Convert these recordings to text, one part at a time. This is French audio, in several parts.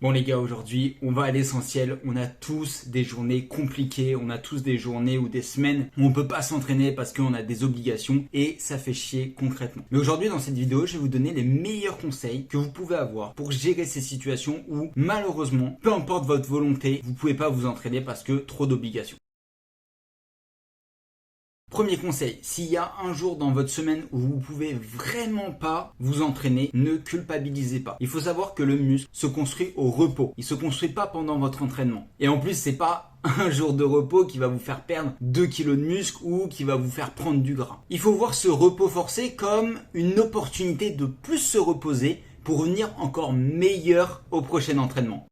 Bon les gars, aujourd'hui on va à l'essentiel. On a tous des journées compliquées, on a tous des journées ou des semaines où on peut pas s'entraîner parce qu'on a des obligations et ça fait chier concrètement. Mais aujourd'hui dans cette vidéo, je vais vous donner les meilleurs conseils que vous pouvez avoir pour gérer ces situations où malheureusement, peu importe votre volonté, vous pouvez pas vous entraîner parce que trop d'obligations. Premier conseil, s'il y a un jour dans votre semaine où vous pouvez vraiment pas vous entraîner, ne culpabilisez pas. Il faut savoir que le muscle se construit au repos. Il se construit pas pendant votre entraînement. Et en plus, c'est pas un jour de repos qui va vous faire perdre 2 kilos de muscle ou qui va vous faire prendre du gras. Il faut voir ce repos forcé comme une opportunité de plus se reposer pour revenir encore meilleur au prochain entraînement.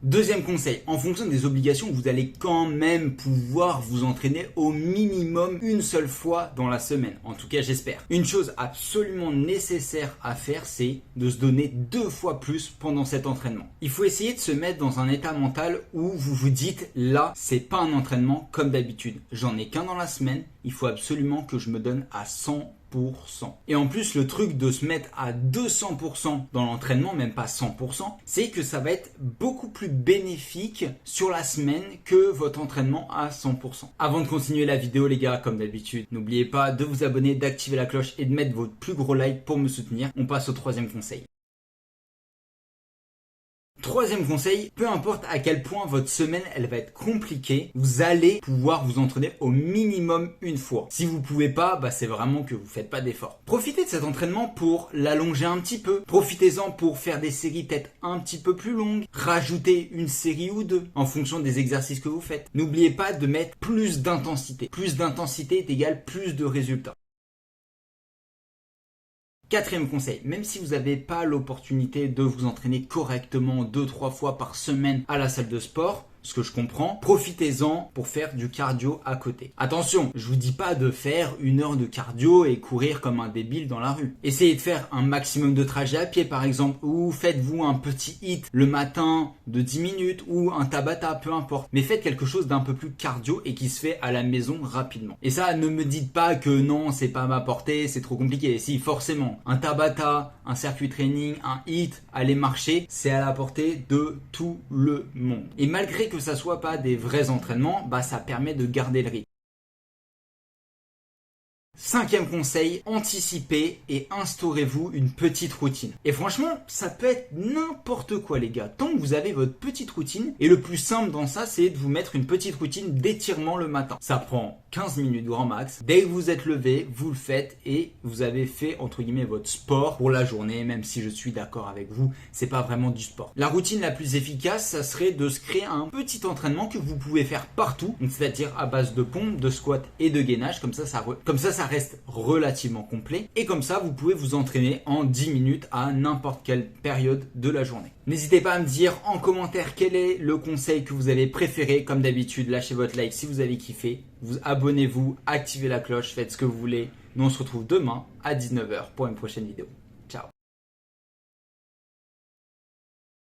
Deuxième conseil, en fonction des obligations, vous allez quand même pouvoir vous entraîner au minimum une seule fois dans la semaine. En tout cas, j'espère. Une chose absolument nécessaire à faire, c'est de se donner 2 fois plus pendant cet entraînement. Il faut essayer de se mettre dans un état mental où vous vous dites, là, c'est pas un entraînement comme d'habitude. J'en ai qu'un dans la semaine, il faut absolument que je me donne à 100%. Et en plus, le truc de se mettre à 200% dans l'entraînement, même pas 100%, c'est que ça va être beaucoup plus bénéfique sur la semaine que votre entraînement à 100%. Avant de continuer la vidéo, les gars, comme d'habitude, n'oubliez pas de vous abonner, d'activer la cloche et de mettre votre plus gros like pour me soutenir. On passe au troisième conseil. Troisième conseil, peu importe à quel point votre semaine elle va être compliquée, vous allez pouvoir vous entraîner au minimum une fois. Si vous pouvez pas, c'est vraiment que vous faites pas d'effort. Profitez de cet entraînement pour l'allonger un petit peu. Profitez-en pour faire des séries peut-être un petit peu plus longues. Rajoutez une série ou deux en fonction des exercices que vous faites. N'oubliez pas de mettre plus d'intensité. Plus d'intensité est égal plus de résultats. Quatrième conseil, même si vous n'avez pas l'opportunité de vous entraîner correctement 2-3 fois par semaine à la salle de sport, ce que je comprends, profitez-en pour faire du cardio à côté. Attention, je vous dis pas de faire 1 heure de cardio et courir comme un débile dans la rue. Essayez de faire un maximum de trajets à pied par exemple, ou faites-vous un petit hit le matin de 10 minutes ou un Tabata, peu importe. Mais faites quelque chose d'un peu plus cardio et qui se fait à la maison rapidement. Et ça, ne me dites pas que non, c'est pas à ma portée, c'est trop compliqué. Si, forcément, un Tabata, un circuit training, un hit, aller marcher, c'est à la portée de tout le monde. Et malgré que ça soit pas des vrais entraînements, ça permet de garder le rythme. Cinquième conseil, anticipez et instaurez-vous une petite routine. Et franchement, ça peut être n'importe quoi les gars, tant que vous avez votre petite routine. Et le plus simple dans ça, c'est de vous mettre une petite routine d'étirement le matin. Ça prend 15 minutes grand max. Dès que vous êtes levé, vous le faites et vous avez fait entre guillemets votre sport pour la journée, même si je suis d'accord avec vous, c'est pas vraiment du sport. La routine la plus efficace, ça serait de se créer un petit entraînement que vous pouvez faire partout, c'est-à-dire à base de pompes, de squats et de gainage, comme ça ça reste relativement complet et comme ça vous pouvez vous entraîner en 10 minutes à n'importe quelle période de la journée. N'hésitez pas à me dire en commentaire quel est le conseil que vous avez préféré. Comme d'habitude, lâchez votre like si vous avez kiffé, abonnez-vous, activez la cloche, faites ce que vous voulez. Nous on se retrouve demain à 19h pour une prochaine vidéo.